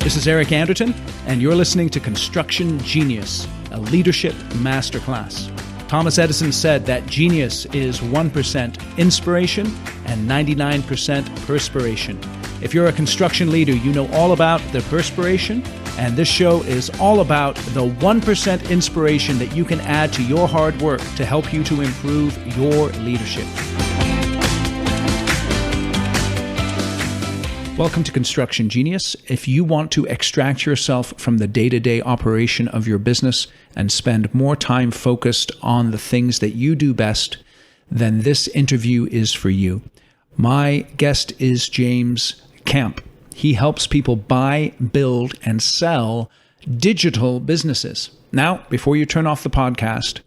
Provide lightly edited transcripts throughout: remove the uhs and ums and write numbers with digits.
This is Eric Anderton, and you're listening to Construction Genius, a leadership masterclass. Thomas Edison said that genius is 1% inspiration and 99% perspiration. If you're a construction leader, you know all about the perspiration, and this show is all about the 1% inspiration that you can add to your hard work to help you to improve your leadership. Welcome to Construction Genius. If you want to extract yourself from the day-to-day operation of your business and spend more time focused on the things that you do best, then this interview is for you. My guest is James Camp. He helps people buy, build, and sell digital businesses. Now, before you turn off the podcast,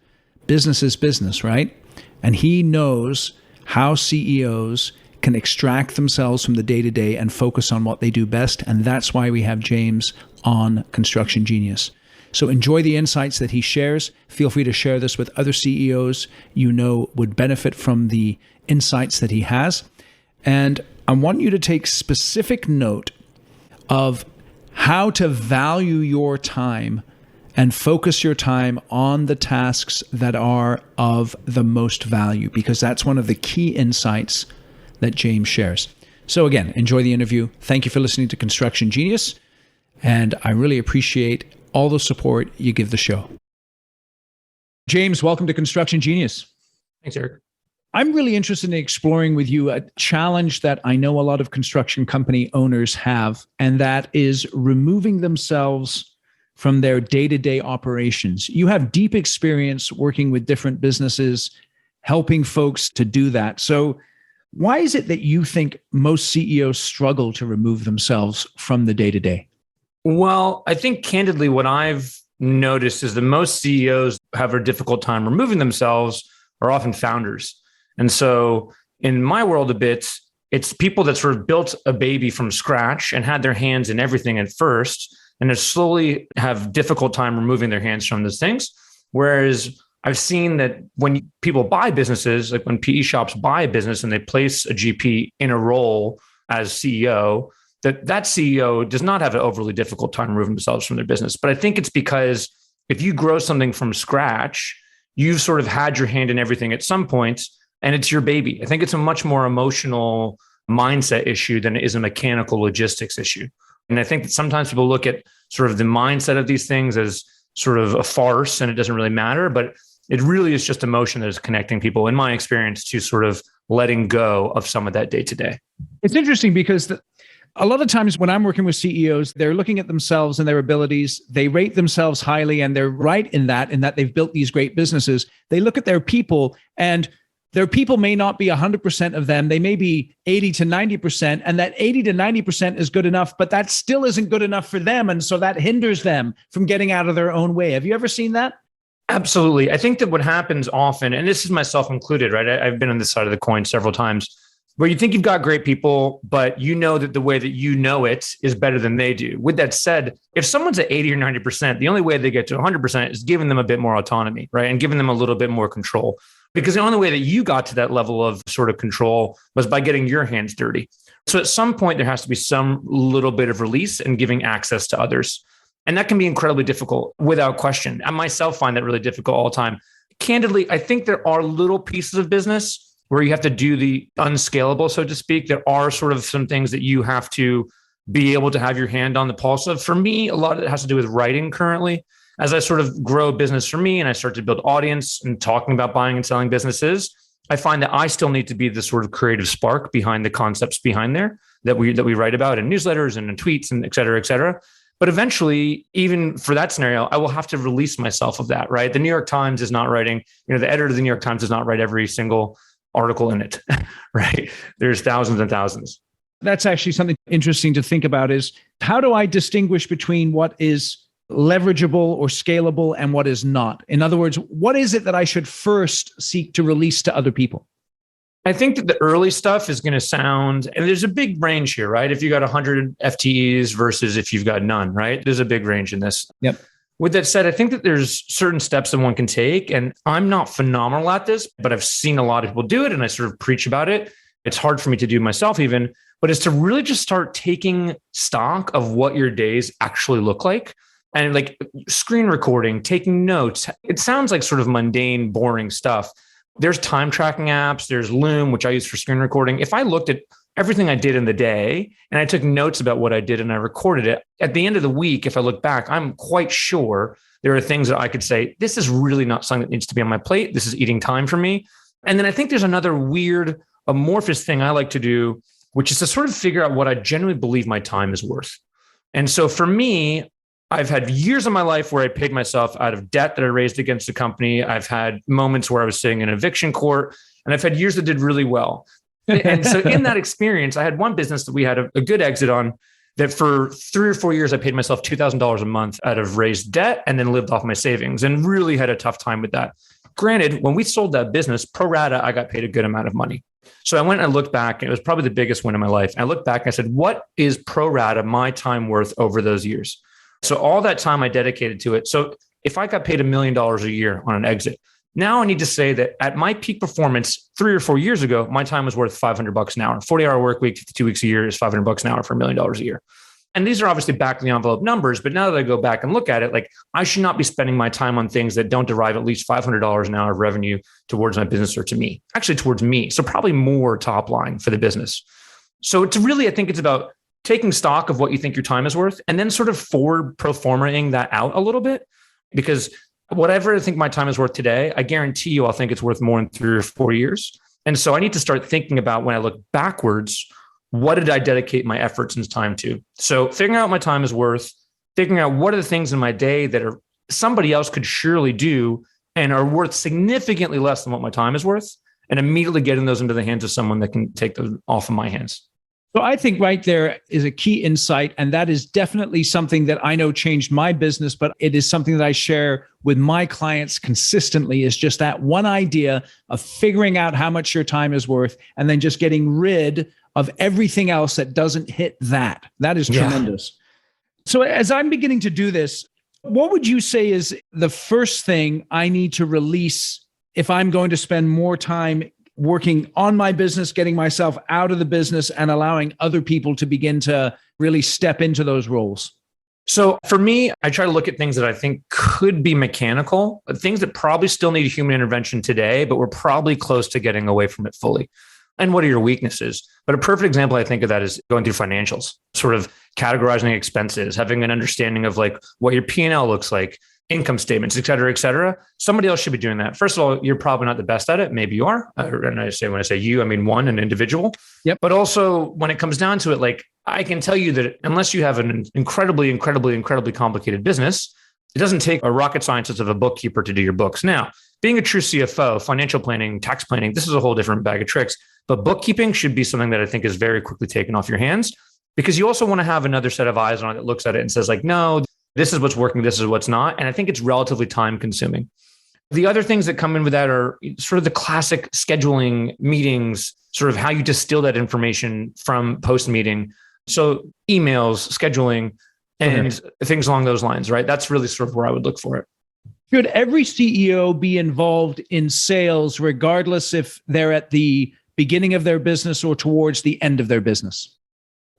business is business, right? And he knows how CEOs can extract themselves from the day-to-day and focus on what they do best. And that's why we have James on Construction Genius. So enjoy the insights that he shares. Feel free to share this with other CEOs you know would benefit from the insights that he has. And I want you to take specific note of how to value your time and focus your time on the tasks that are of the most value, because that's one of the key insights that James shares. So again, enjoy the interview. Thank you for listening to Construction Genius, and I really appreciate all the support you give the show. James, welcome to Construction Genius. Thanks, Eric. I'm really interested in exploring with you a challenge that I know a lot of construction company owners have, and that is removing themselves from their day-to-day operations. You have deep experience working with different businesses, helping folks to do that. So why is it that you think most CEOs struggle to remove themselves from the day-to-day? Well, I think candidly, what I've noticed is that most CEOs have a difficult time removing themselves are often founders. And so in my world a bit, it's people that sort of built a baby from scratch and had their hands in everything at first, and they slowly have difficult time removing their hands from those things. Whereas I've seen that when people buy businesses, like when PE shops buy a business and they place a GP in a role as CEO, that CEO does not have an overly difficult time removing themselves from their business. But I think it's because if you grow something from scratch, you've sort of had your hand in everything at some point, and it's your baby. I think it's a much more emotional mindset issue than it is a mechanical logistics issue. And I think that sometimes people look at sort of the mindset of these things as sort of a farce and it doesn't really matter, but it really is just emotion that is connecting people, in my experience, to sort of letting go of some of that day to day. It's interesting because a lot of times when I'm working with CEOs, they're looking at themselves and their abilities. They rate themselves highly, and they're right in that they've built these great businesses. They look at their people, and their people may not be 100% of them. They may be 80 to 90%, and that 80 to 90% is good enough, but that still isn't good enough for them. And so that hinders them from getting out of their own way. Have you ever seen that? Absolutely. I think that what happens often, and this is myself included, right? I've been on this side of the coin several times, where you think you've got great people, but you know that the way that you know it is better than they do. With that said, if someone's at 80 or 90%, the only way they get to 100% is giving them a bit more autonomy, right? And giving them a little bit more control. Because the only way that you got to that level of sort of control was by getting your hands dirty. So at some point, there has to be some little bit of release and giving access to others. And that can be incredibly difficult, without question. I myself find that really difficult all the time. Candidly, I think there are little pieces of business where you have to do the unscalable, so to speak. There are sort of some things that you have to be able to have your hand on the pulse of. For me, a lot of it has to do with writing currently. As I sort of grow business for me and I start to build audience and talking about buying and selling businesses, I find that I still need to be the sort of creative spark behind the concepts behind there that we write about in newsletters and in tweets and et cetera, et cetera. But eventually, even for that scenario, I will have to release myself of that, right? The New York Times is not writing, the editor of the New York Times does not write every single article in it, right? There's thousands and thousands. That's actually something interesting to think about is how do I distinguish between what is leverageable or scalable and what is not? In other words, what is it that I should first seek to release to other people? I think that the early stuff is going to sound, and there's a big range here, right? If you got 100 FTEs versus if you've got none, right? There's a big range in this. Yep. With that said, I think that there's certain steps that one can take, and I'm not phenomenal at this, but I've seen a lot of people do it and I sort of preach about it. It's hard for me to do myself even, but it's to really just start taking stock of what your days actually look like. And like screen recording, taking notes. It sounds like sort of mundane, boring stuff. There's time tracking apps. There's Loom, which I use for screen recording. If I looked at everything I did in the day and I took notes about what I did and I recorded it, at the end of the week, if I look back, I'm quite sure there are things that I could say, this is really not something that needs to be on my plate. This is eating time for me. And then I think there's another weird amorphous thing I like to do, which is to sort of figure out what I genuinely believe my time is worth. And so for me, I've had years of my life where I paid myself out of debt that I raised against the company. I've had moments where I was sitting in eviction court, and I've had years that did really well. And so in that experience, I had one business that we had a good exit on that for 3 or 4 years, I paid myself $2,000 a month out of raised debt and then lived off my savings and really had a tough time with that. Granted, when we sold that business, pro rata, I got paid a good amount of money. So I went and looked back, and it was probably the biggest win of my life. And I looked back and I said, what is pro rata my time worth over those years? So all that time I dedicated to it. So if I got paid $1 million a year on an exit, now I need to say that at my peak performance 3 or 4 years ago, my time was worth $500 an hour. 40-hour work week, 52 weeks a year is $500 an hour for $1 million a year. And these are obviously back of the envelope numbers, but now that I go back and look at it, like I should not be spending my time on things that don't derive at least $500 an hour of revenue towards my business or to me, actually towards me. So probably more top line for the business. So it's really, I think it's about taking stock of what you think your time is worth and then sort of forward pro formaing that out a little bit, because whatever I think my time is worth today, I guarantee you I'll think it's worth more in 3 or 4 years. And so I need to start thinking about when I look backwards, what did I dedicate my efforts and time to? So figuring out what my time is worth, figuring out what are the things in my day that are somebody else could surely do and are worth significantly less than what my time is worth, and immediately getting those into the hands of someone that can take those off of my hands. So I think right there is a key insight, and that is definitely something that I know changed my business, but it is something that I share with my clients consistently, is just that one idea of figuring out how much your time is worth and then just getting rid of everything else that doesn't hit that. That is tremendous. So as I'm beginning to do this, what would you say is the first thing I need to release if I'm going to spend more time working on my business, getting myself out of the business and allowing other people to begin to really step into those roles? So for me, I try to look at things that I think could be mechanical, things that probably still need human intervention today, but we're probably close to getting away from it fully. And what are your weaknesses? But a perfect example I think of that is going through financials, sort of categorizing expenses, having an understanding of like what your P&L looks like, income statements, et cetera, et cetera. Somebody else should be doing that. First of all, you're probably not the best at it. Maybe you are. And when I say you, I mean an individual. Yep. But also when it comes down to it, like I can tell you that unless you have an incredibly complicated business, it doesn't take a rocket scientist of a bookkeeper to do your books. Now, being a true CFO, financial planning, tax planning, this is a whole different bag of tricks. But bookkeeping should be something that I think is very quickly taken off your hands, because you also want to have another set of eyes on it that looks at it and says like, no, this is what's working, this is what's not. And I think it's relatively time consuming. The other things that come in with that are sort of the classic scheduling meetings, sort of how you distill that information from post meeting. So emails, scheduling, and things along those lines, right? That's really sort of where I would look for it. Should every CEO be involved in sales, regardless if they're at the beginning of their business or towards the end of their business?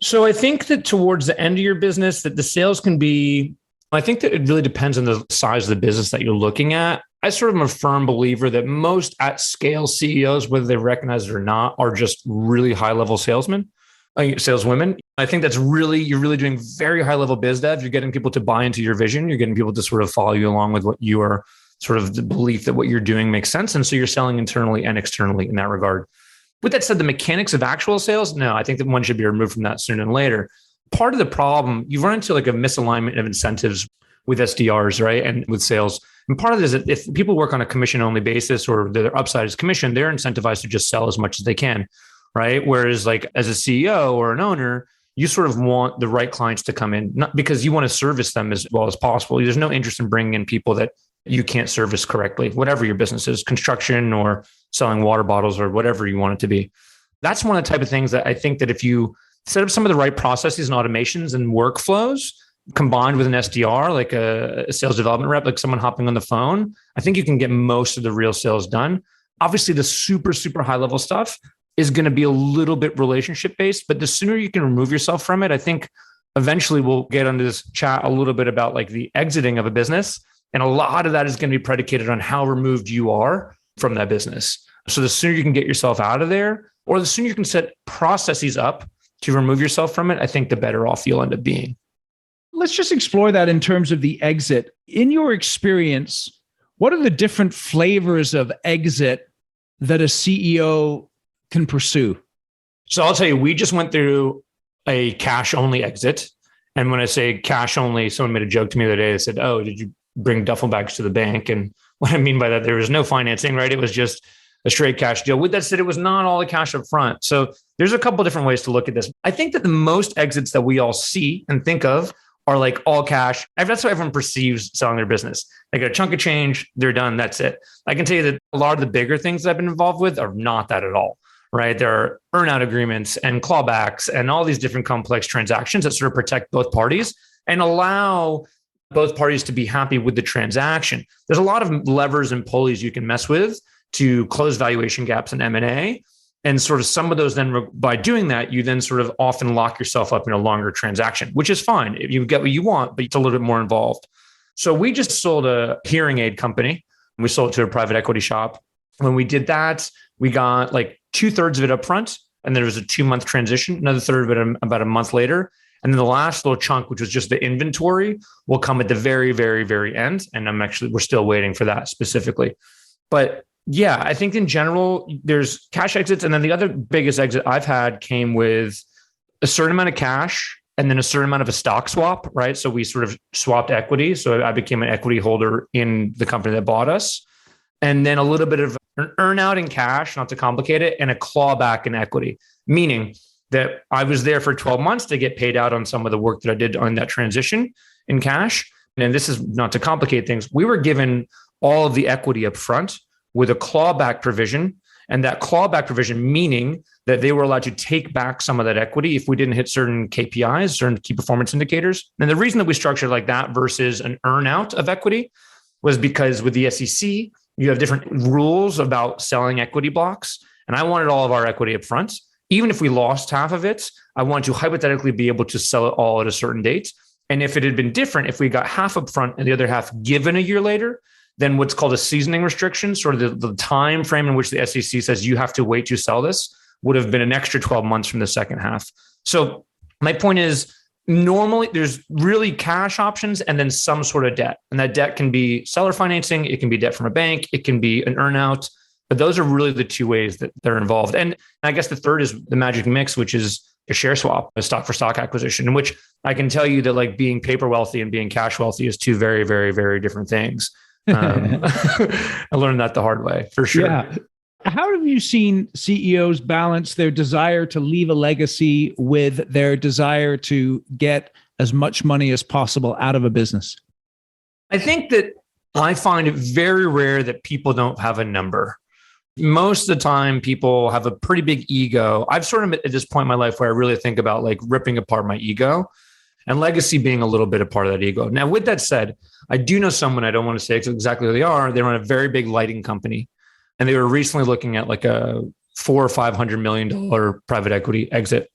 So I think that towards the end of your business, that the sales can be, I think that it really depends on the size of the business that you're looking at. I sort of am a firm believer that most at scale CEOs, whether they recognize it or not, are just really high level saleswomen. I think that's really, you're really doing very high level biz dev. You're getting people to buy into your vision. You're getting people to sort of follow you along with what you are, sort of the belief that what you're doing makes sense. And so you're selling internally and externally in that regard. With that said, the mechanics of actual sales, no, I think that one should be removed from that sooner than later. Part of the problem, you run into like a misalignment of incentives with SDRs, right? And with sales. And part of this is that if people work on a commission only basis or their upside is commission, they're incentivized to just sell as much as they can, right? Whereas like as a CEO or an owner, you sort of want the right clients to come in, not because you want to service them as well as possible. There's no interest in bringing in people that you can't service correctly, whatever your business is, construction or selling water bottles or whatever you want it to be. That's one of the type of things that I think that if you set up some of the right processes and automations and workflows combined with an SDR, like a sales development rep, like someone hopping on the phone, I think you can get most of the real sales done. Obviously the super high level stuff, is going to be a little bit relationship based, but the sooner you can remove yourself from it, I think eventually we'll get into this chat a little bit about like the exiting of a business. And a lot of that is going to be predicated on how removed you are from that business. So the sooner you can get yourself out of there, or the sooner you can set processes up to remove yourself from it, I think the better off you'll end up being. Let's just explore that in terms of the exit. In your experience, what are the different flavors of exit that a CEO can pursue? So I'll tell you, we just went through a cash only exit. And when I say cash only, someone made a joke to me the other day. They said, "Oh, did you bring duffel bags to the bank?" And what I mean by that, there was no financing, right? It was just a straight cash deal. With that said, it was not all the cash up front. So there's a couple of different ways to look at this. I think that the most exits that we all see and think of are like all cash. That's how everyone perceives selling their business. They get a chunk of change, they're done, that's it. I can tell you that a lot of the bigger things that I've been involved with are not that at all, right? There are earnout agreements and clawbacks and all these different complex transactions that sort of protect both parties and allow both parties to be happy with the transaction. There's a lot of levers and pulleys you can mess with to close valuation gaps in M&A. And sort of some of those then, by doing that, you then sort of often lock yourself up in a longer transaction, which is fine. You get what you want, but it's a little bit more involved. So we just sold a hearing aid company. We sold it to a private equity shop. When we did that, we got like 2/3 of it up front. And then there was a 2-month transition, another third of it about a month later. And then the last little chunk, which was just the inventory, will come at the very, very, very end. And we're still waiting for that specifically. But yeah, I think in general, there's cash exits. And then the other biggest exit I've had came with a certain amount of cash and then a certain amount of a stock swap, right? So we sort of swapped equity. So I became an equity holder in the company that bought us. And then a little bit of an earnout in cash, not to complicate it, and a clawback in equity, meaning that I was there for 12 months to get paid out on some of the work that I did on that transition in cash. And this is not to complicate things. We were given all of the equity up front with a clawback provision. And that clawback provision, meaning that they were allowed to take back some of that equity if we didn't hit certain KPIs, certain key performance indicators. And the reason that we structured like that versus an earnout of equity was because with the SEC, you have different rules about selling equity blocks. And I wanted all of our equity up front. Even if we lost half of it, I want to hypothetically be able to sell it all at a certain date. And if it had been different, if we got half up front and the other half given a year later, then what's called a seasoning restriction, sort of the time frame in which the SEC says you have to wait to sell this, would have been an extra 12 months from the second half. So my point is, normally there's really cash options and then some sort of debt. And that debt can be seller financing, it can be debt from a bank, it can be an earnout. But those are really the two ways that they're involved. And I guess the third is the magic mix, which is a share swap, a stock for stock acquisition, in which I can tell you that like being paper wealthy and being cash wealthy is two very, very, very different things. I learned that the hard way, for sure. Yeah. How have you seen CEOs balance their desire to leave a legacy with their desire to get as much money as possible out of a business? I think that I find it very rare that people don't have a number. Most of the time, people have a pretty big ego. I've sort of at this point in my life where I really think about like ripping apart my ego, and legacy being a little bit a part of that ego. Now, with that said, I do know someone, I don't want to say exactly who they are. They run a very big lighting company. And they were recently looking at like a $400 or $500 million private equity exit.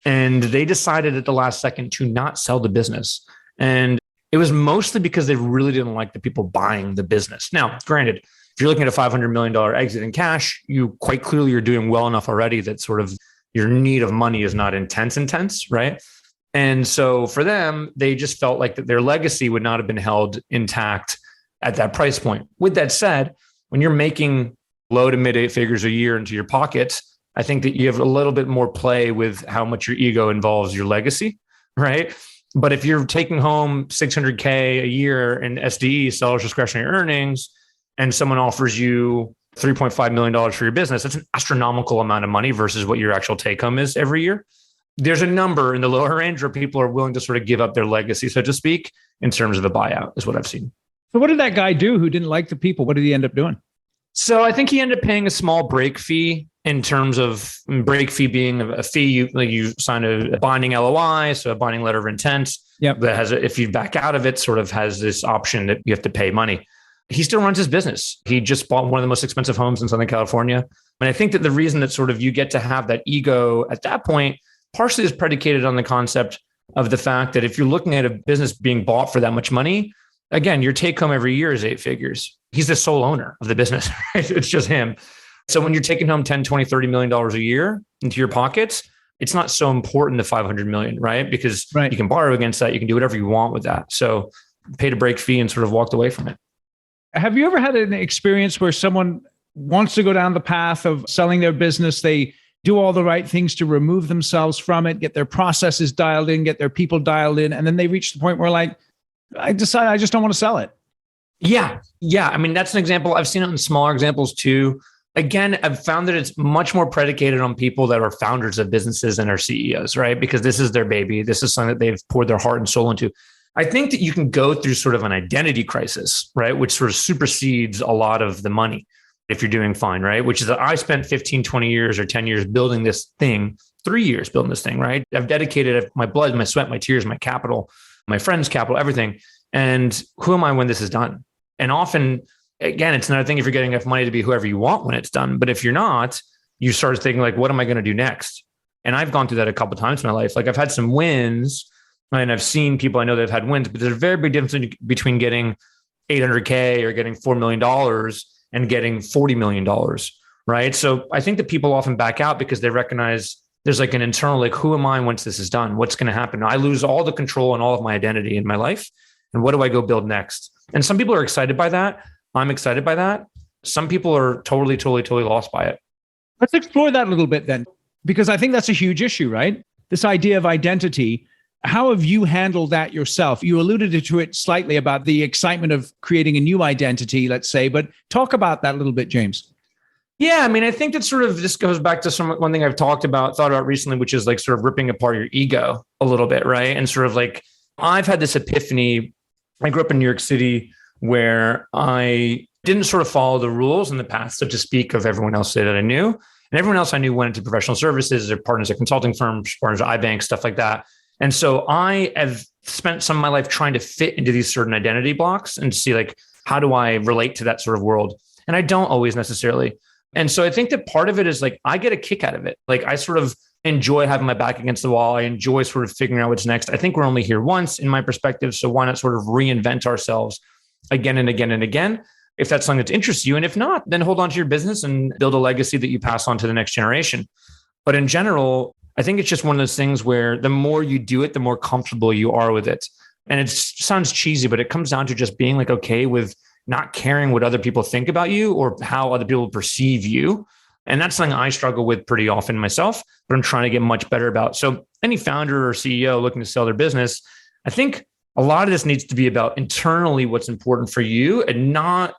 And they decided at the last second to not sell the business. And it was mostly because they really didn't like the people buying the business. Now, granted, if you're looking at a $500 million exit in cash, you quite clearly are doing well enough already that sort of your need of money is not intense, right? And so for them, they just felt like that their legacy would not have been held intact at that price point. With that said, when you're making low to mid 8 figures a year into your pocket, I think that you have a little bit more play with how much your ego involves your legacy, right? But if you're taking home $600K a year in SDE, sellers discretionary earnings, and someone offers you $3.5 million for your business, that's an astronomical amount of money versus what your actual take home is every year. There's a number in the lower range where people are willing to sort of give up their legacy, so to speak, in terms of a buyout, is what I've seen. So what did that guy do who didn't like the people? What did he end up doing? So I think he ended up paying a small break fee, in terms of break fee being a fee. You sign a binding LOI, so a binding letter of intent. Yep. That has, if you back out of it, sort of has this option that you have to pay money. he still runs his business. He just bought one of the most expensive homes in Southern California. And I think that the reason that sort of you get to have that ego at that point partially is predicated on the concept of the fact that if you're looking at a business being bought for that much money, again, your take home every year is 8 figures. He's the sole owner of the business, right? It's just him. So when you're taking home 10, 20, $30 million a year into your pockets, it's not so important, the 500 million, right? Because you can borrow against that. You can do whatever you want with that. So paid a break fee and sort of walked away from it. Have you ever had an experience where someone wants to go down the path of selling their business? They do all the right things to remove themselves from it, get their processes dialed in, get their people dialed in. And then they reach the point where like, I decide I just don't want to sell it. Yeah. I mean, that's an example. I've seen it in smaller examples too. Again, I've found that it's much more predicated on people that are founders of businesses and are CEOs, right? Because this is their baby. This is something that they've poured their heart and soul into. I think that you can go through sort of an identity crisis, right? Which sort of supersedes a lot of the money if you're doing fine, right? Which is that I spent 15, 20 years or 10 years building this thing, 3 years building this thing, right? I've dedicated my blood, my sweat, my tears, my capital, my friends' capital, everything. And who am I when this is done? And often, again, it's another thing if you're getting enough money to be whoever you want when it's done. But if you're not, you start thinking like, what am I going to do next? And I've gone through that a couple of times in my life. Like I've had some wins and I've seen people I know that have had wins, but there's a very big difference between getting $800K or getting $4 million and getting $40 million, right? So I think that people often back out because they recognize there's like an internal, like, who am I once this is done? What's going to happen? I lose all the control and all of my identity in my life. And what do I go build next? And some people are excited by that. I'm excited by that. Some people are totally lost by it. Let's explore that a little bit then, because I think that's a huge issue, right? This idea of identity. How have you handled that yourself? You alluded to it slightly about the excitement of creating a new identity, let's say, but talk about that a little bit, James. Yeah, I mean, I think that sort of this goes back to one thing I've thought about recently, which is like sort of ripping apart your ego a little bit, right? And sort of like, I've had this epiphany. I grew up in New York City where I didn't sort of follow the rules and the path, so to speak, of everyone else that I knew. And everyone else I knew went into professional services or partners at consulting firms, partners at iBank, stuff like that. And so I have spent some of my life trying to fit into these certain identity blocks and see like, how do I relate to that sort of world? And I don't always necessarily. And so I think that part of it is like, I get a kick out of it. Like I sort of enjoy having my back against the wall. I enjoy sort of figuring out what's next. I think we're only here once in my perspective. So why not sort of reinvent ourselves again and again and again, if that's something that interests you. And if not, then hold on to your business and build a legacy that you pass on to the next generation. But in general, I think it's just one of those things where the more you do it, the more comfortable you are with it. And it sounds cheesy, but it comes down to just being like, okay with not caring what other people think about you or how other people perceive you. And that's something I struggle with pretty often myself, but I'm trying to get much better about. So any founder or CEO looking to sell their business, I think a lot of this needs to be about internally what's important for you and not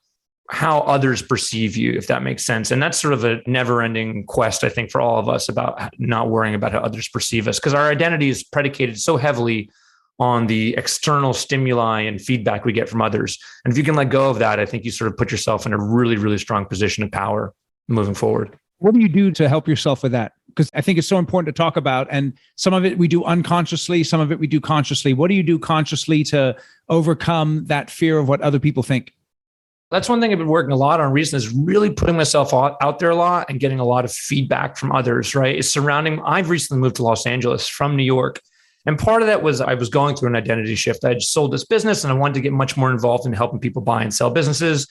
how others perceive you, if that makes sense. And that's sort of a never-ending quest, I think, for all of us about not worrying about how others perceive us, because our identity is predicated so heavily on the external stimuli and feedback we get from others. And if you can let go of that, I think you sort of put yourself in a really, really strong position of power moving forward. What do you do to help yourself with that? Because I think it's so important to talk about. And some of it we do unconsciously, some of it we do consciously. What do you do consciously to overcome that fear of what other people think? That's one thing I've been working a lot on recently is really putting myself out there a lot and getting a lot of feedback from others, right? It's I've recently moved to Los Angeles from New York. And part of that was I was going through an identity shift. I just sold this business and I wanted to get much more involved in helping people buy and sell businesses.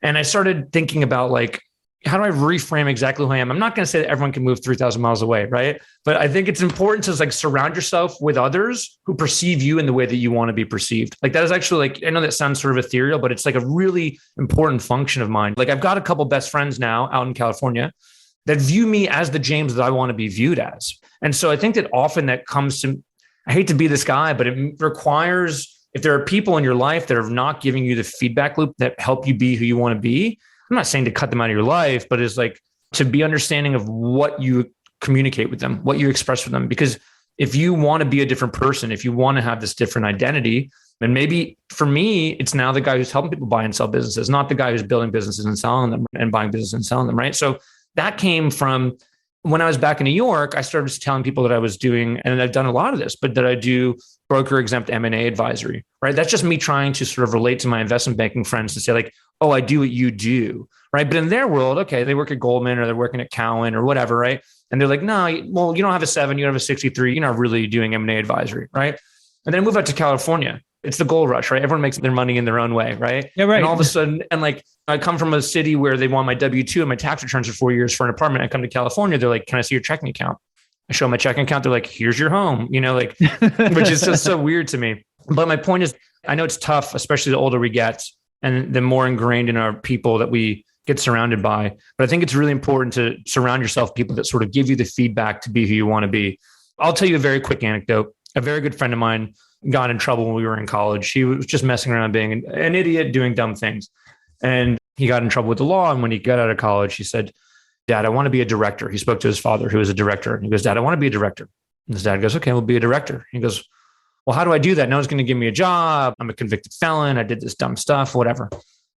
And I started thinking about like, how do I reframe exactly who I am? I'm not going to say that everyone can move 3,000 miles away, right? But I think it's important to like surround yourself with others who perceive you in the way that you want to be perceived. Like that is actually like, I know that sounds sort of ethereal, but it's like a really important function of mine. Like I've got a couple best friends now out in California that view me as the James that I want to be viewed as. And so I think that often that comes to, I hate to be this guy, but it requires, if there are people in your life that are not giving you the feedback loop that help you be who you want to be, I'm not saying to cut them out of your life, but it's like to be understanding of what you communicate with them, what you express with them. Because if you want to be a different person, if you want to have this different identity, and maybe for me, it's now the guy who's helping people buy and sell businesses, not the guy who's building businesses and selling them and buying businesses and selling them, right? So that came from when I was back in New York, I started just telling people that I was doing, and I've done a lot of this, but that I do broker exempt M&A advisory, right? That's just me trying to sort of relate to my investment banking friends to say like, oh, I do what you do, right? But in their world, okay, they work at Goldman or they're working at Cowen or whatever, right? And they're like, no, well, you don't have a 7, you don't have a 63, you're not really doing M&A advisory, right? And then I move out to California. It's the gold rush, right? Everyone makes their money in their own way, right? Yeah, right. And all of a sudden, and like I come from a city where they want my W-2 and my tax returns for 4 years for an apartment. I come to California, they're like, can I see your checking account? I show my checking account. They're like, here's your home, like, which is just so weird to me. But my point is, I know it's tough, especially the older we get and the more ingrained in our people that we get surrounded by. But I think it's really important to surround yourself with people that sort of give you the feedback to be who you want to be. I'll tell you a very quick anecdote. A very good friend of mine got in trouble when we were in college. He was just messing around being an idiot, doing dumb things. And he got in trouble with the law. And when he got out of college, he said, Dad, I want to be a director. He spoke to his father, who was a director. And he goes, Dad, I want to be a director. And his dad goes, okay, we'll be a director. He goes, well, how do I do that? No one's going to give me a job. I'm a convicted felon. I did this dumb stuff, whatever.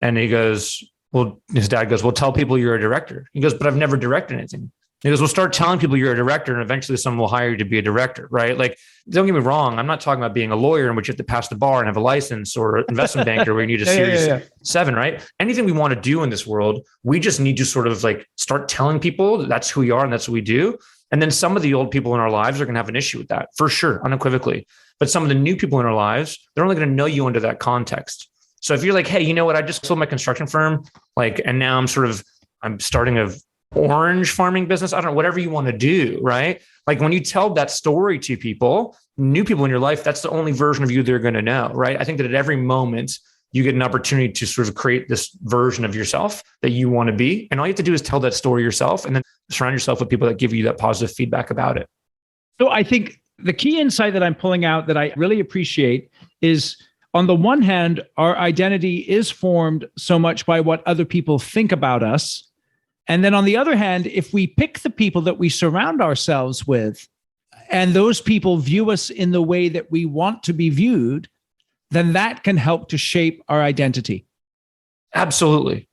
And he goes, well, his dad goes, well, tell people you're a director. He goes, but I've never directed anything. He goes, well, start telling people you're a director and eventually someone will hire you to be a director, right? Like, don't get me wrong. I'm not talking about being a lawyer in which you have to pass the bar and have a license or an investment banker where you need a series 7, right? Anything we want to do in this world, we just need to sort of like start telling people that that's who we are and that's what we do. And then some of the old people in our lives are going to have an issue with that for sure, unequivocally. But some of the new people in our lives, they're only going to know you under that context. So if you're like, hey, you know what? I just sold my construction firm, and now I'm starting a orange farming business. I don't know, whatever you want to do, right? Like when you tell that story to people, new people in your life, that's the only version of you they're going to know, right? I think that at every moment you get an opportunity to sort of create this version of yourself that you want to be. And all you have to do is tell that story yourself and then surround yourself with people that give you that positive feedback about it. So I think the key insight that I'm pulling out that I really appreciate is, on the one hand, our identity is formed so much by what other people think about us. And then on the other hand, if we pick the people that we surround ourselves with, and those people view us in the way that we want to be viewed, then that can help to shape our identity. Absolutely.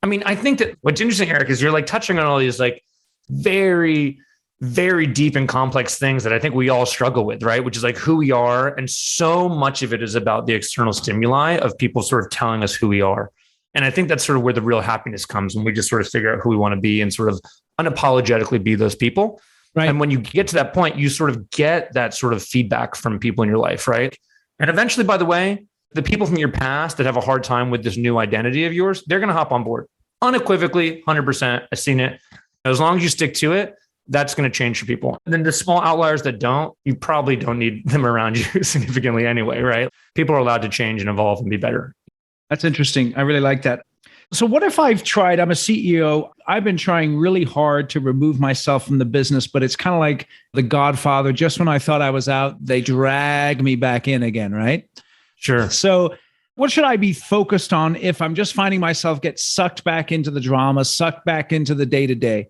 I mean, I think that what's interesting, Eric, is you're like touching on all these like very, very deep and complex things that I think we all struggle with, right? Which is like who we are. And so much of it is about the external stimuli of people sort of telling us who we are. And I think that's sort of where the real happiness comes, when we just sort of figure out who we want to be and sort of unapologetically be those people. Right. And when you get to that point, you sort of get that sort of feedback from people in your life, right? And eventually, by the way, the people from your past that have a hard time with this new identity of yours, they're going to hop on board unequivocally, 100%. I've seen it. As long as you stick to it, that's going to change for people. And then the small outliers that don't, you probably don't need them around you significantly anyway, right? People are allowed to change and evolve and be better. That's interesting. I really like that. So what if I'm a CEO, I've been trying really hard to remove myself from the business, but it's kind of like The Godfather. Just when I thought I was out, they drag me back in again, right? Sure. So what should I be focused on if I'm just finding myself get sucked back into the drama, sucked back into the day-to-day?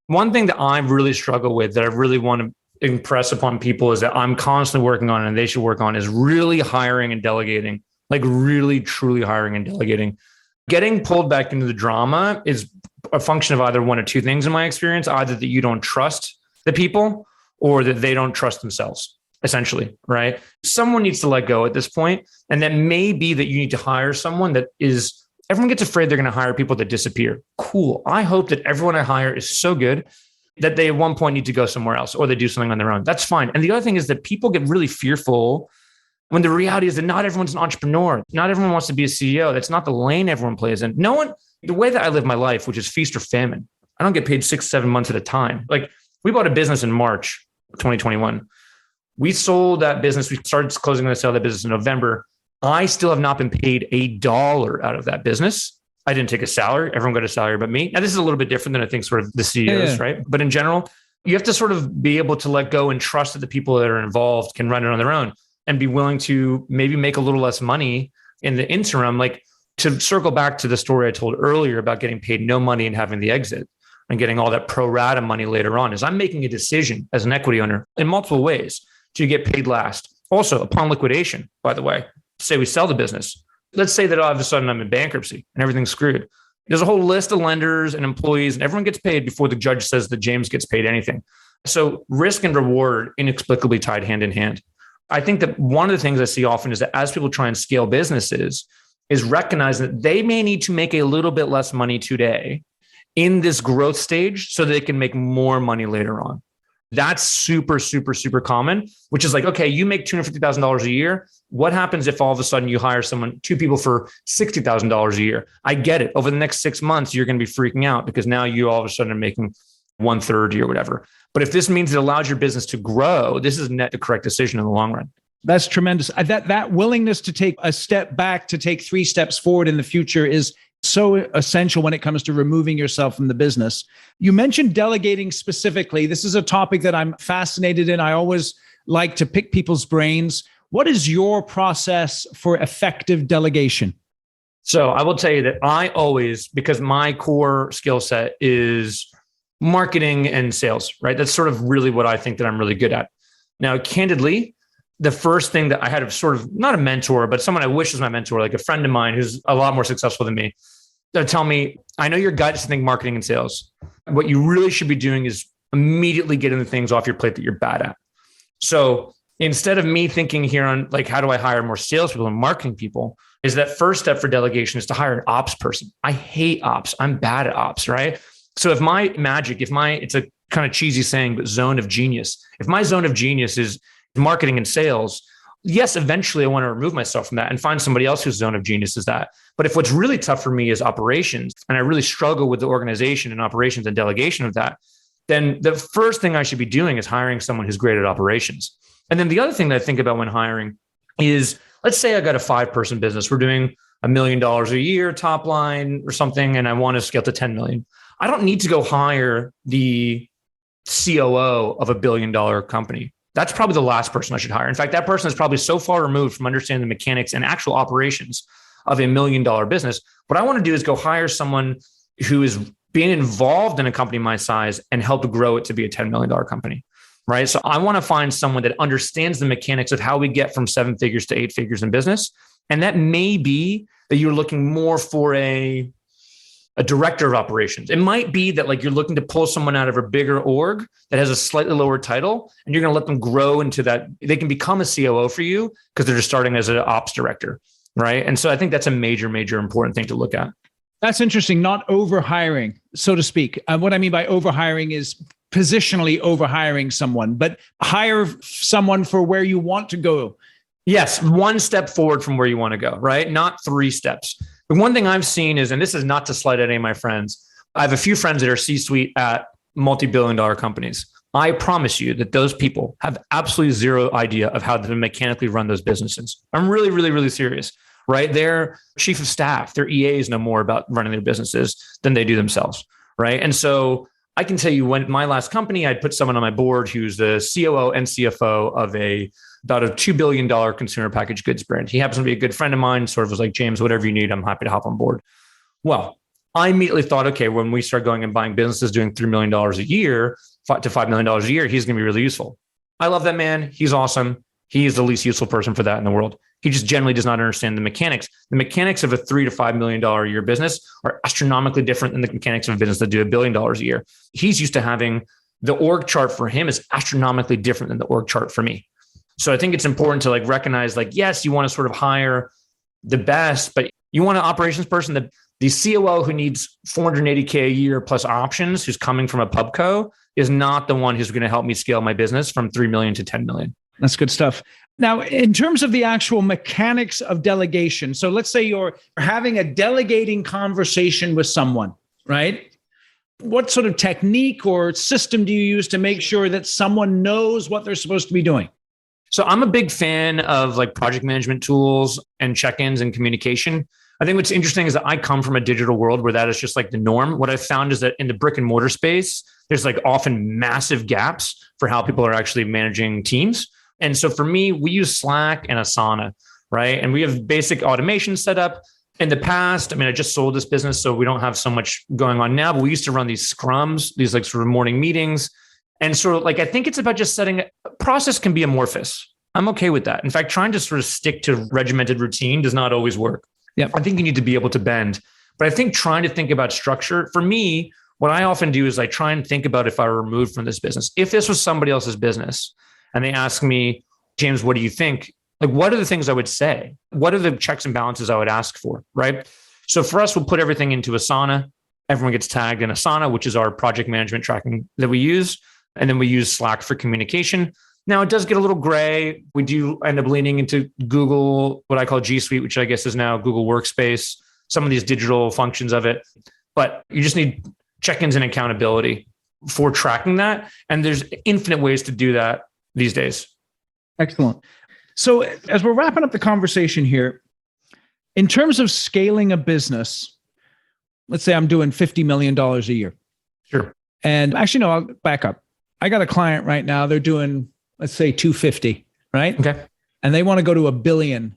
One thing that I really struggle with that I really want to impress upon people is that I'm constantly working on and they should work on is really hiring and delegating. Like really, truly hiring and delegating. Getting pulled back into the drama is a function of either one of two things in my experience, either that you don't trust the people or that they don't trust themselves, essentially, right? Someone needs to let go at this point. And that may be that you need to hire someone that is, everyone gets afraid they're going to hire people that disappear. Cool. I hope that everyone I hire is so good that they at one point need to go somewhere else or they do something on their own. That's fine. And the other thing is that people get really fearful when the reality is that not everyone's an entrepreneur. Not everyone wants to be a CEO. That's not the lane everyone plays in. No one, the way that I live my life, which is feast or famine, I don't get paid 6-7 months at a time. Like we bought a business in March 2021. We sold that business. We started closing on the sale of that business in November. I still have not been paid $1 out of that business. I didn't take a salary. Everyone got a salary but me. Now, this is a little bit different than I think sort of the CEOs, right? But in general, you have to sort of be able to let go and trust that the people that are involved can run it on their own. And be willing to maybe make a little less money in the interim. Like to circle back to the story I told earlier about getting paid no money and having the exit and getting all that pro rata money later on, is I'm making a decision as an equity owner in multiple ways to get paid last. Also, upon liquidation, by the way, say we sell the business. Let's say that all of a sudden I'm in bankruptcy and everything's screwed. There's a whole list of lenders and employees, and everyone gets paid before the judge says that James gets paid anything. So risk and reward inexplicably tied hand in hand. I think that one of the things I see often is that as people try and scale businesses, is recognizing that they may need to make a little bit less money today in this growth stage so that they can make more money later on. That's super, super, super common, which is like, okay, you make $250,000 a year. What happens if all of a sudden you hire two people for $60,000 a year? I get it. Over the next 6 months, you're going to be freaking out because now you all of a sudden are making 1/3 or whatever. But if this means it allows your business to grow, this is net the correct decision in the long run. That's tremendous. That willingness to take a step back, to take 3 steps forward in the future is so essential when it comes to removing yourself from the business. You mentioned delegating specifically. This is a topic that I'm fascinated in. I always like to pick people's brains. What is your process for effective delegation? So I will tell you that I always, because my core skill set is marketing and sales, right? That's sort of really what I think that I'm really good at. Now, candidly, the first thing that I had, sort of not a mentor, but someone I wish was my mentor, like a friend of mine who's a lot more successful than me, they'll tell me, I know your gut is to think marketing and sales. What you really should be doing is immediately getting the things off your plate that you're bad at. So instead of me thinking here on like, how do I hire more salespeople and marketing people, is that first step for delegation is to hire an ops person. I hate ops. I'm bad at ops, right? So if my magic, it's a kind of cheesy saying, but zone of genius, if my zone of genius is marketing and sales, yes, eventually I want to remove myself from that and find somebody else whose zone of genius is that. But if what's really tough for me is operations, and I really struggle with the organization and operations and delegation of that, then the first thing I should be doing is hiring someone who's great at operations. And then the other thing that I think about when hiring is, let's say I got a 5-person business. We're doing $1 million a year top line or something, and I want to scale to 10 million. I don't need to go hire the COO of $1 billion company. That's probably the last person I should hire. In fact, that person is probably so far removed from understanding the mechanics and actual operations of $1 million business. What I want to do is go hire someone who is being involved in a company my size and help grow it to be a $10 million company, right? So I want to find someone that understands the mechanics of how we get from 7 figures to 8 figures in business. And that may be that you're looking more for a director of operations. It might be that like you're looking to pull someone out of a bigger org that has a slightly lower title, and you're going to let them grow into that. They can become a COO for you because they're just starting as an ops director, right? And so I think that's a major, major important thing to look at. That's interesting. Not overhiring, so to speak. What I mean by overhiring is positionally overhiring someone, but hire someone for where you want to go. Yes, 1 step forward from where you want to go, right? Not 3 steps. The one thing I've seen is, and this is not to slight at any of my friends, I have a few friends that are C-suite at multi-billion-dollar companies. I promise you that those people have absolutely zero idea of how to mechanically run those businesses. I'm really, really, really serious, right? Their chief of staff, their EAs know more about running their businesses than they do themselves, right? And so I can tell you, when my last company, I'd put someone on my board who's the COO and CFO of about a $2 billion consumer packaged goods brand. He happens to be a good friend of mine, sort of was like, James, whatever you need, I'm happy to hop on board. Well, I immediately thought, okay, when we start going and buying businesses doing $3 million a year to $5 million a year, he's going to be really useful. I love that man. He's awesome. He is the least useful person for that in the world. He just generally does not understand the mechanics. The mechanics of a $3 to $5 million a year business are astronomically different than the mechanics of a business that do $1 billion a year. He's used to having the org chart for him is astronomically different than the org chart for me. So I think it's important to like recognize, like, yes, you want to sort of hire the best, but you want an operations person, that the COO who needs $480K a year plus options, who's coming from a pubco, is not the one who's going to help me scale my business from 3 million to 10 million. That's good stuff. Now, in terms of the actual mechanics of delegation, so let's say you're having a delegating conversation with someone, right? What sort of technique or system do you use to make sure that someone knows what they're supposed to be doing? So I'm a big fan of like project management tools and check-ins and communication. I think what's interesting is that I come from a digital world where that is just like the norm. What I've found is that in the brick and mortar space, there's like often massive gaps for how people are actually managing teams. And so for me, we use Slack and Asana, right? And we have basic automation set up. In the past, I mean, I just sold this business, so we don't have so much going on now, but we used to run these scrums, these like sort of morning meetings. And sort of like, I think it's about just setting a process can be amorphous. I'm okay with that. In fact, trying to sort of stick to regimented routine does not always work. Yeah, I think you need to be able to bend. But I think trying to think about structure, for me, what I often do is I try and think about if I were removed from this business. If this was somebody else's business and they ask me, James, what do you think? Like, what are the things I would say? What are the checks and balances I would ask for, right? So for us, we'll put everything into Asana. Everyone gets tagged in Asana, which is our project management tracking that we use. And then we use Slack for communication. Now, it does get a little gray. We do end up leaning into Google, what I call G Suite, which I guess is now Google Workspace, some of these digital functions of it. But you just need check-ins and accountability for tracking that. And there's infinite ways to do that these days. Excellent. So as we're wrapping up the conversation here, in terms of scaling a business, let's say I'm doing $50 million a year. Sure. And actually, no, I'll back up. I got a client right now. They're doing, let's say 250, right? Okay. And they want to go to $1 billion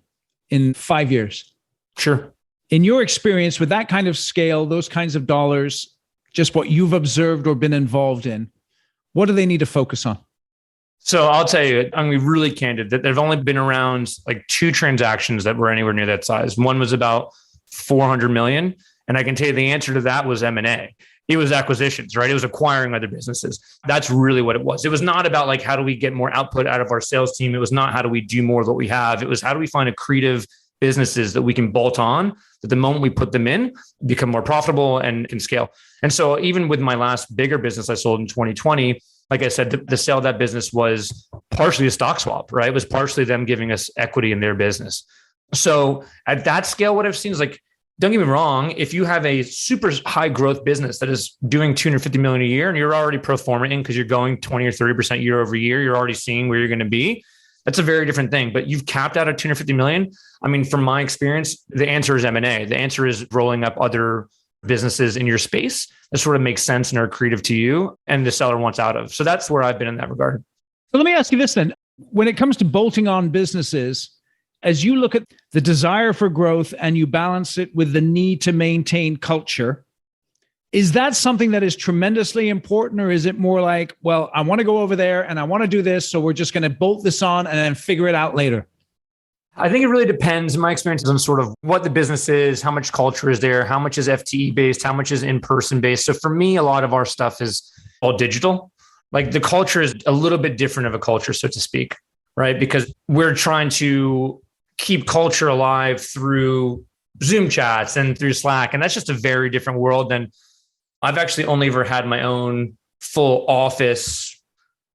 in 5 years. Sure. In your experience with that kind of scale, those kinds of dollars, just what you've observed or been involved in, what do they need to focus on? So I'll tell you, I'm going to be really candid that there've only been around like 2 transactions that were anywhere near that size. One was about 400 million. And I can tell you the answer to that was M&A. It was acquisitions, right? It was acquiring other businesses. That's really what it was. It was not about like, how do we get more output out of our sales team? It was not how do we do more of what we have? It was how do we find accretive businesses that we can bolt on that the moment we put them in, become more profitable and can scale. And so even with my last bigger business I sold in 2020, like I said, the sale of that business was partially a stock swap, right? It was partially them giving us equity in their business. So at that scale, what I've seen is like, don't get me wrong, if you have a super high growth business that is doing 250 million a year and you're already pro formaing because you're going 20 or 30% year over year, you're already seeing where you're going to be. That's a very different thing. But you've capped out at 250 million. I mean, from my experience, the answer is M&A. The answer is rolling up other businesses in your space that sort of makes sense and are accretive to you and the seller wants out of. So that's where I've been in that regard. So let me ask you this then. When it comes to bolting on businesses, as you look at the desire for growth and you balance it with the need to maintain culture, is that something that is tremendously important? Or is it more like, well, I want to go over there and I want to do this, so we're just going to bolt this on and then figure it out later? I think it really depends. My experience is on sort of what the business is, how much culture is there, how much is FTE based, how much is in-person based. So for me, a lot of our stuff is all digital. Like the culture is a little bit different of a culture, so to speak, right? Because we're trying to keep culture alive through Zoom chats and through Slack. And that's just a very different world than I've actually only ever had my own full office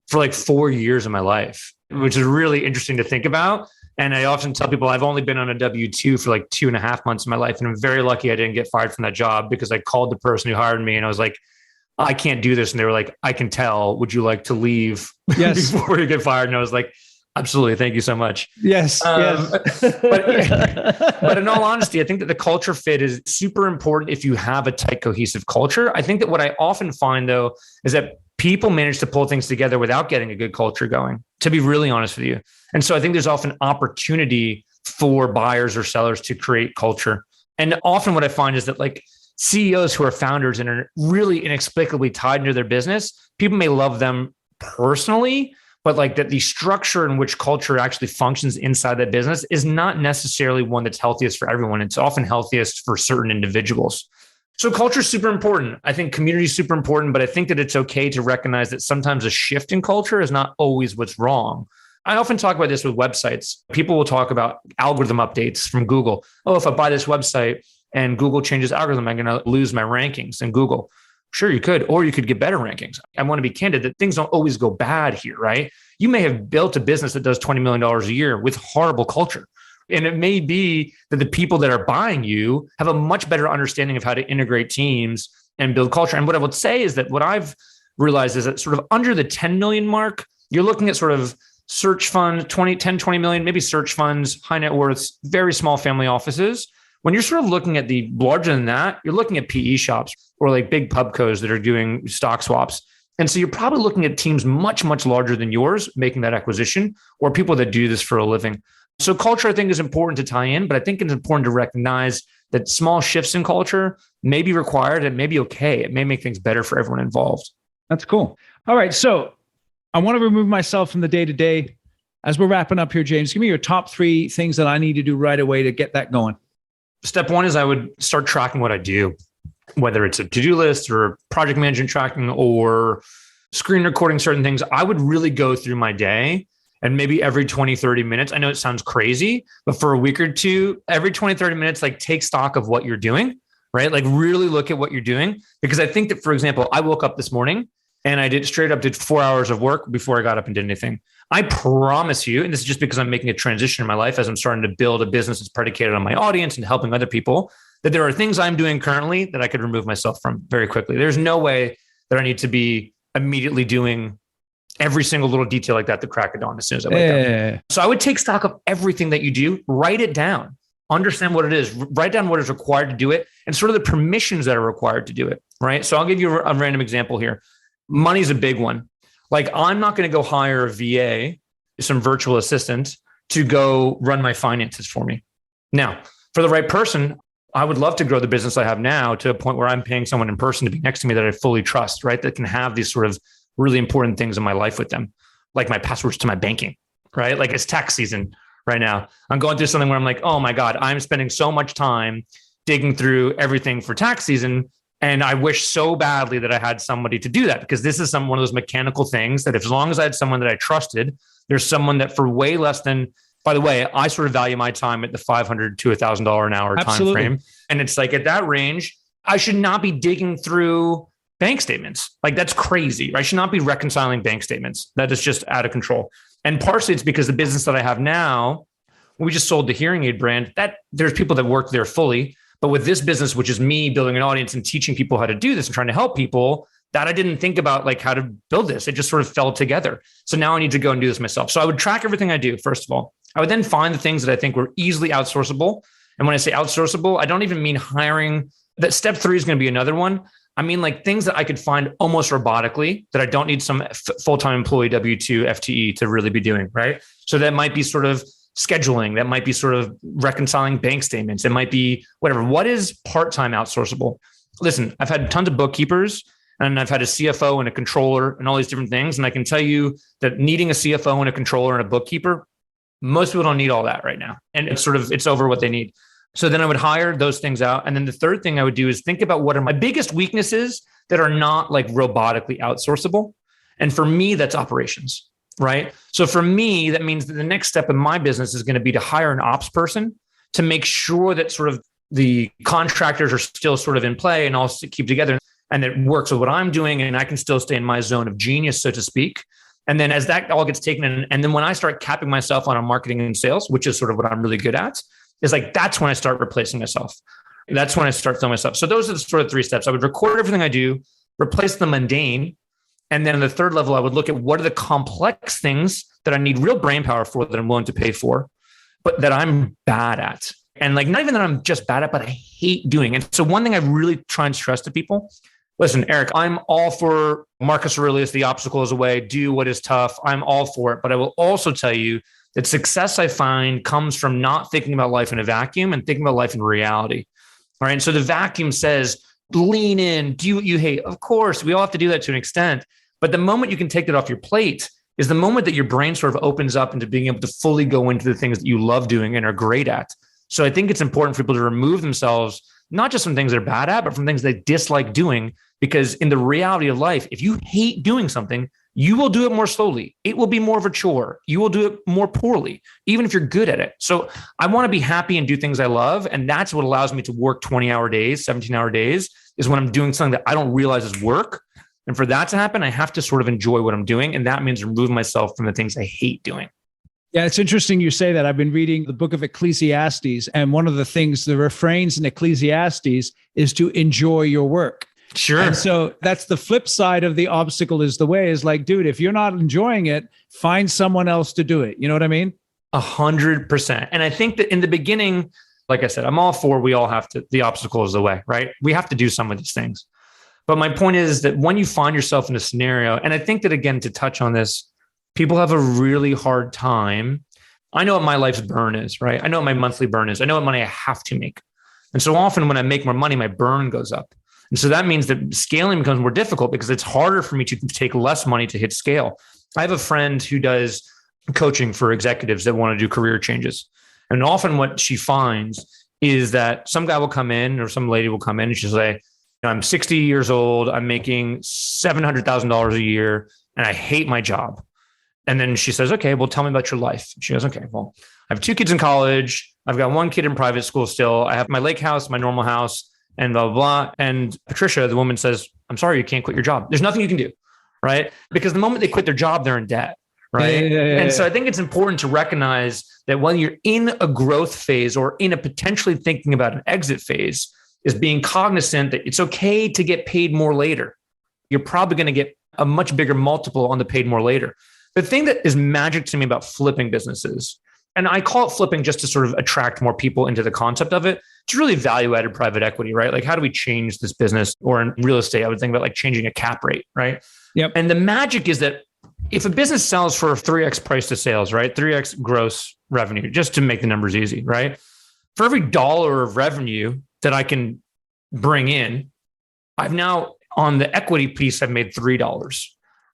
for like 4 years of my life, which is really interesting to think about. And I often tell people I've only been on a W-2 for like 2.5 months of my life. And I'm very lucky I didn't get fired from that job because I called the person who hired me and I was like, I can't do this. And they were like, I can tell, would you like to leave before you get fired? And I was like, absolutely. Thank you so much. Yes. But in all honesty, I think that the culture fit is super important if you have a tight, cohesive culture. I think that what I often find though, is that people manage to pull things together without getting a good culture going, to be really honest with you. And so I think there's often opportunity for buyers or sellers to create culture. And often what I find is that like CEOs who are founders and are really inexplicably tied into their business, people may love them personally, but like that the structure in which culture actually functions inside that business is not necessarily one that's healthiest for everyone. It's often healthiest for certain individuals. So culture is super important. I think community is super important, but I think that it's okay to recognize that sometimes a shift in culture is not always what's wrong. I often talk about this with websites. People will talk about algorithm updates from Google. Oh, if I buy this website and Google changes algorithm, I'm going to lose my rankings in Google. Sure, you could, or you could get better rankings. I want to be candid that things don't always go bad here, right? You may have built a business that does $20 million a year with horrible culture. And it may be that the people that are buying you have a much better understanding of how to integrate teams and build culture. And what I would say is that what I've realized is that sort of under the 10 million mark, you're looking at sort of search funds, 20 million, maybe search funds, high net worths, very small family offices. When you're sort of looking at the larger than that, you're looking at PE shops or like big pubcos that are doing stock swaps. And so you're probably looking at teams much, much larger than yours making that acquisition, or people that do this for a living. So culture, I think, is important to tie in, but I think it's important to recognize that small shifts in culture may be required and may be okay. It may make things better for everyone involved. That's cool. All right. So I want to remove myself from the day-to-day. As we're wrapping up here, James, give me your top 3 things that I need to do right away to get that going. Step one is I would start tracking what I do, whether it's a to-do list or project management tracking or screen recording certain things. I would really go through my day and maybe every 20, 30 minutes. I know it sounds crazy, but for a week or two, every 20, 30 minutes, like take stock of what you're doing, right? Like really look at what you're doing. Because I think that, for example, I woke up this morning and I did 4 hours of work before I got up and did anything. I promise you, and this is just because I'm making a transition in my life as I'm starting to build a business that's predicated on my audience and helping other people, that there are things I'm doing currently that I could remove myself from very quickly. There's no way that I need to be immediately doing every single little detail like that to crack of dawn as soon as I wake up. So I would take stock of everything that you do, write it down, understand what it is, write down what is required to do it, and sort of the permissions that are required to do it, right? So I'll give you a random example here. Money's a big one. Like, I'm not going to go hire a VA, some virtual assistant, to go run my finances for me. Now, for the right person, I would love to grow the business I have now to a point where I'm paying someone in person to be next to me that I fully trust, right? That can have these sort of really important things in my life with them, like my passwords to my banking, right? Like, it's tax season right now. I'm going through something where I'm like, oh my God, I'm spending so much time digging through everything for tax season. And I wish so badly that I had somebody to do that, because this is one of those mechanical things that, if, as long as I had someone that I trusted, there's someone that for way less than, by the way, I sort of value my time at the $500 to $1,000 an hour time frame. And it's like, at that range, I should not be digging through bank statements. Like, that's crazy. I should not be reconciling bank statements. That is just out of control. And partially it's because the business that I have now, we just sold the hearing aid brand, that there's people that work there fully. But with this business, which is me building an audience and teaching people how to do this and trying to help people, that I didn't think about like how to build this. It just sort of fell together. So now I need to go and do this myself. So I would track everything I do, first of all. I would then find the things that I think were easily outsourceable. And when I say outsourceable, I don't even mean hiring. That step 3 is going to be another one. I mean, like, things that I could find almost robotically that I don't need some full-time employee W-2 FTE to really be doing, right? So that might be sort of scheduling. That might be sort of reconciling bank statements. It might be whatever. What is part-time outsourceable? Listen, I've had tons of bookkeepers, and I've had a CFO and a controller and all these different things. And I can tell you that needing a CFO and a controller and a bookkeeper, most people don't need all that right now. And it's over what they need. So then I would hire those things out. And then the third thing I would do is think about what are my biggest weaknesses that are not like robotically outsourceable. And for me, that's operations, right? So for me, that means that the next step in my business is going to be to hire an ops person to make sure that sort of the contractors are still sort of in play and all keep together, and it works with what I'm doing, and I can still stay in my zone of genius, so to speak. And then as that all gets taken in, and then when I start capping myself on marketing and sales, which is sort of what I'm really good at, is like, that's when I start replacing myself. That's when I start filling myself. So those are the sort of 3 steps. I would record everything I do, replace the mundane. And then on the third level, I would look at what are the complex things that I need real brain power for, that I'm willing to pay for, but that I'm bad at. And like, not even that I'm just bad at, but I hate doing. And so one thing I really try and stress to people, listen, Eric, I'm all for Marcus Aurelius, the obstacle is a way, do what is tough. I'm all for it. But I will also tell you that success, I find, comes from not thinking about life in a vacuum and thinking about life in reality. All right. And so the vacuum says, lean in, do what you hate. Of course, we all have to do that to an extent. But the moment you can take that off your plate is the moment that your brain sort of opens up into being able to fully go into the things that you love doing and are great at. So I think it's important for people to remove themselves, not just from things they're bad at, but from things they dislike doing. Because in the reality of life, if you hate doing something, you will do it more slowly. It will be more of a chore. You will do it more poorly, even if you're good at it. So I want to be happy and do things I love. And that's what allows me to work 20-hour days, 17-hour days, is when I'm doing something that I don't realize is work. And for that to happen, I have to sort of enjoy what I'm doing. And that means removing myself from the things I hate doing. Yeah, it's interesting you say that. I've been reading the book of Ecclesiastes, and one of the things, the refrains in Ecclesiastes is to enjoy your work. Sure. And so that's the flip side of the obstacle is the way, is like, dude, if you're not enjoying it, find someone else to do it. You know what I mean? 100%. And I think that in the beginning, like I said, I'm all for, we all have to, the obstacle is the way, right? We have to do some of these things. But my point is that when you find yourself in a scenario, and I think that, again, to touch on this, people have a really hard time. I know what my life's burn is, right? I know what my monthly burn is. I know what money I have to make. And so often when I make more money, my burn goes up. And so that means that scaling becomes more difficult because it's harder for me to take less money to hit scale. I have a friend who does coaching for executives that want to do career changes. And often what she finds is that some guy will come in or some lady will come in and she'll say, I'm 60 years old. I'm making $700,000 a year and I hate my job. And then she says, okay, well, tell me about your life. She goes, okay, well, I have 2 kids in college. I've got 1 kid in private school still. I have my lake house, my normal house, and blah, blah, blah. And Patricia, the woman, says, I'm sorry, you can't quit your job. There's nothing you can do, right? Because the moment they quit their job, they're in debt, right? And so I think it's important to recognize that when you're in a growth phase or in a potentially thinking about an exit phase, is being cognizant that it's okay to get paid more later. You're probably going to get a much bigger multiple on the paid more later. The thing that is magic to me about flipping businesses, and I call it flipping just to sort of attract more people into the concept of it, it's really value-added private equity, right? Like, how do we change this business? Or in real estate, I would think about like changing a cap rate, right? Yep. And the magic is that if a business sells for 3x price to sales, right? 3x gross revenue, just to make the numbers easy, right? For every dollar of revenue that I can bring in, I've now, on the equity piece, I've made $3,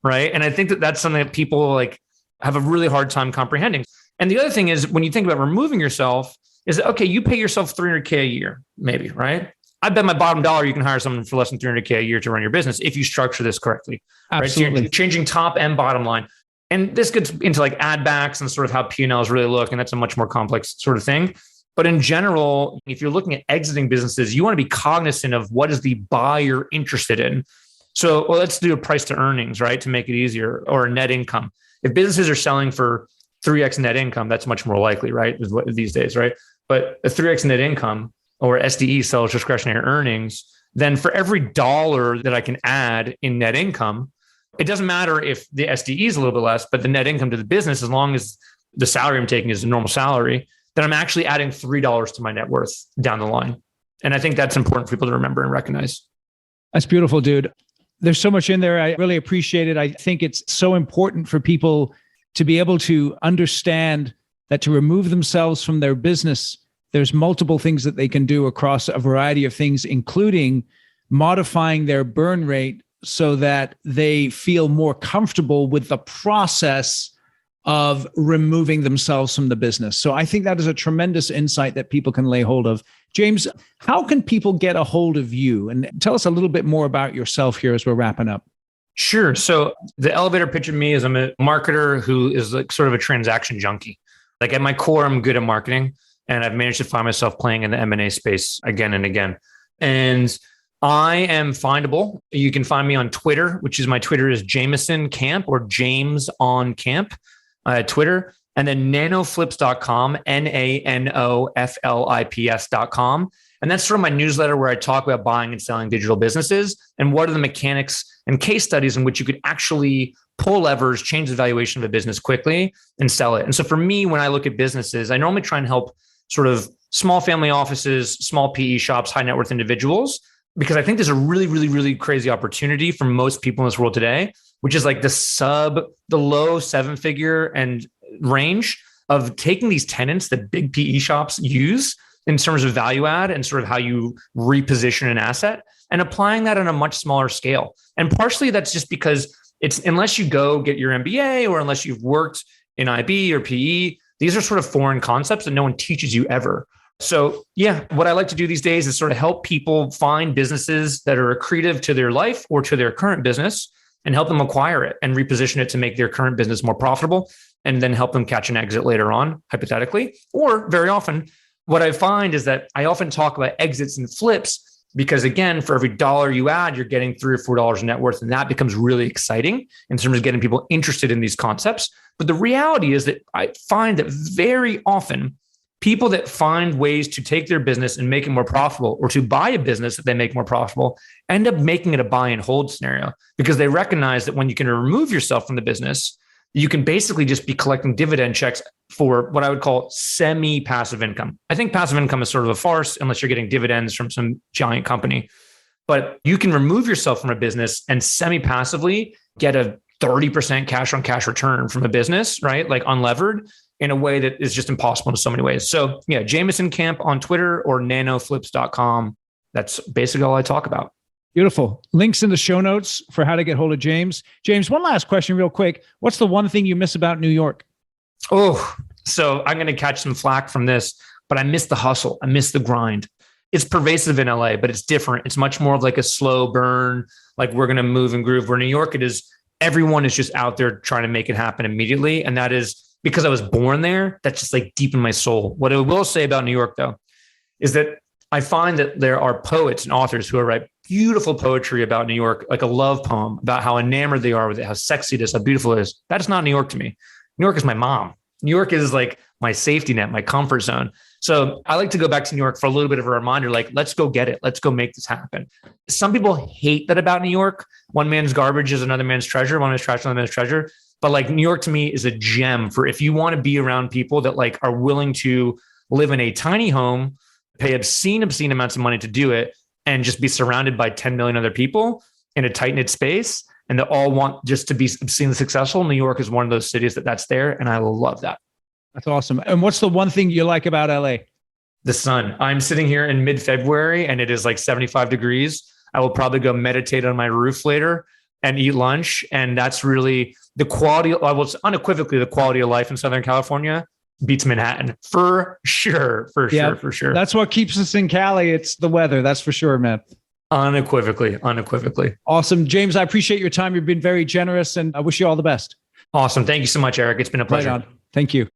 right? And I think that that's something that people like have a really hard time comprehending. And the other thing is, when you think about removing yourself, is that, okay, you pay yourself $300K a year, maybe, right? I bet my bottom dollar you can hire someone for less than $300K a year to run your business if you structure this correctly. Absolutely. Right? So you're changing top and bottom line. And this gets into like add backs and sort of how P&Ls really look. And that's a much more complex sort of thing. But in general, if you're looking at exiting businesses, you want to be cognizant of what is the buyer interested in. So, well, let's do a price to earnings, right? To make it easier, or a net income. If businesses are selling for 3x net income, that's much more likely, right? These days, right? But a 3x net income, or SDE, sales discretionary earnings, then for every dollar that I can add in net income, it doesn't matter if the SDE is a little bit less, but the net income to the business, as long as the salary I'm taking is a normal salary, then I'm actually adding $3 to my net worth down the line. And I think that's important for people to remember and recognize. That's beautiful, dude. There's so much in there. I really appreciate it. I think it's so important for people to be able to understand that to remove themselves from their business, there's multiple things that they can do across a variety of things, including modifying their burn rate so that they feel more comfortable with the process of removing themselves from the business. So I think that is a tremendous insight that people can lay hold of. James, how can people get a hold of you? And tell us a little bit more about yourself here as we're wrapping up. Sure. So the elevator pitch of me is I'm a marketer who is like sort of a transaction junkie. Like at my core, I'm good at marketing, and I've managed to find myself playing in the M&A space again and again. And I am findable. You can find me on Twitter, which is my Twitter is Jameson Camp, or James on Camp. Twitter, and then nanoflips.com, nanoflips.com. And that's sort of my newsletter where I talk about buying and selling digital businesses and what are the mechanics and case studies in which you could actually pull levers, change the valuation of a business quickly and sell it. And so for me, when I look at businesses, I normally try and help sort of small family offices, small PE shops, high net worth individuals, because I think there's a really, really, really crazy opportunity for most people in this world today, which is like the low 7-figure and range of taking these tenants that big PE shops use in terms of value add and sort of how you reposition an asset, and applying that on a much smaller scale. And partially that's just because it's, unless you go get your MBA or unless you've worked in IB or PE, these are sort of foreign concepts that no one teaches you ever. So yeah, what I like to do these days is sort of help people find businesses that are accretive to their life or to their current business, and help them acquire it and reposition it to make their current business more profitable, and then help them catch an exit later on, hypothetically. Or very often, what I find is that I often talk about exits and flips because, again, for every dollar you add, you're getting $3 or $4 in net worth. And that becomes really exciting in terms of getting people interested in these concepts. But the reality is that I find that very often people that find ways to take their business and make it more profitable, or to buy a business that they make more profitable, end up making it a buy and hold scenario, because they recognize that when you can remove yourself from the business, you can basically just be collecting dividend checks for what I would call semi-passive income. I think passive income is sort of a farce unless you're getting dividends from some giant company. But you can remove yourself from a business and semi-passively get a 30% cash on cash return from a business, right? Like unlevered, in a way that is just impossible in so many ways. So yeah, Jameson Camp on Twitter or nanoflips.com. That's basically all I talk about. Beautiful. Links in the show notes for how to get hold of James. James, one last question real quick. What's the one thing you miss about New York? Oh, so I'm going to catch some flack from this. but I miss the hustle. I miss the grind. It's pervasive in LA, but it's different. It's much more of like a slow burn, like we're going to move and groove. Where New York, it is, everyone is just out there trying to make it happen immediately. And that is because I was born there. That's just like deep in my soul. What I will say about New York, though, is that I find that there are poets and authors who write beautiful poetry about New York, like a love poem about how enamored they are with it, how sexy it is, how beautiful it is. That is not New York to me. New York is my mom. New York is like my safety net, my comfort zone. So I like to go back to New York for a little bit of a reminder, like, let's go get it. Let's go make this happen. Some people hate that about New York. One man's garbage is another man's treasure. One man's trash, another man's treasure. But like New York to me is a gem for if you want to be around people that like are willing to live in a tiny home, pay obscene amounts of money to do it, and just be surrounded by 10 million other people in a tight-knit space, and they all want just to be obscenely successful. New York is one of those cities that's there, and I love that. That's awesome. And what's the one thing you like about LA? The sun. I'm sitting here in mid-February, and it is like 75 degrees. I will probably go meditate on my roof later and eat lunch, and that's really the quality. I will unequivocally the quality of life in Southern California beats Manhattan for sure. That's what keeps us in Cali. It's the weather. That's for sure, man. Unequivocally. Awesome. James, I appreciate your time. You've been very generous, and I wish you all the best. Awesome. Thank you so much, Eric. It's been a pleasure. Right on. Thank you.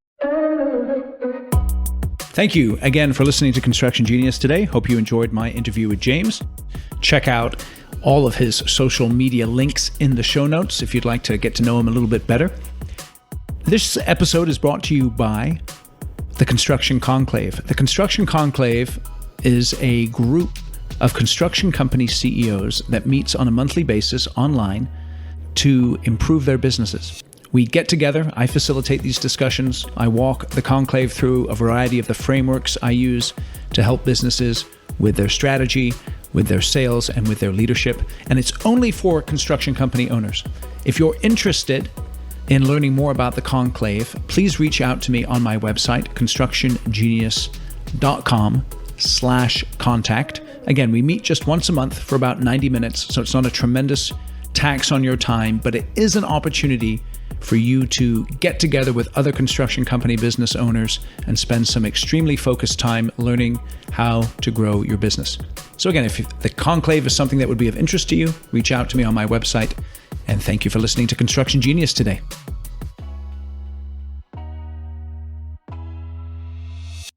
Thank you again for listening to Construction Genius today. Hope you enjoyed my interview with James. Check out all of his social media links in the show notes if you'd like to get to know him a little bit better. This episode is brought to you by the Construction Conclave. The Construction Conclave is a group of construction company CEOs that meets on a monthly basis online to improve their businesses. We get together, I facilitate these discussions, I walk the conclave through a variety of the frameworks I use to help businesses with their strategy, with their sales, and with their leadership. And it's only for construction company owners. If you're interested in learning more about the conclave, please reach out to me on my website, constructiongenius.com/contact. Again, we meet just once a month for about 90 minutes, so it's not a tremendous tax on your time, but it is an opportunity for you to get together with other construction company business owners and spend some extremely focused time learning how to grow your business. So again, if the conclave is something that would be of interest to you, reach out to me on my website. And thank you for listening to Construction Genius today.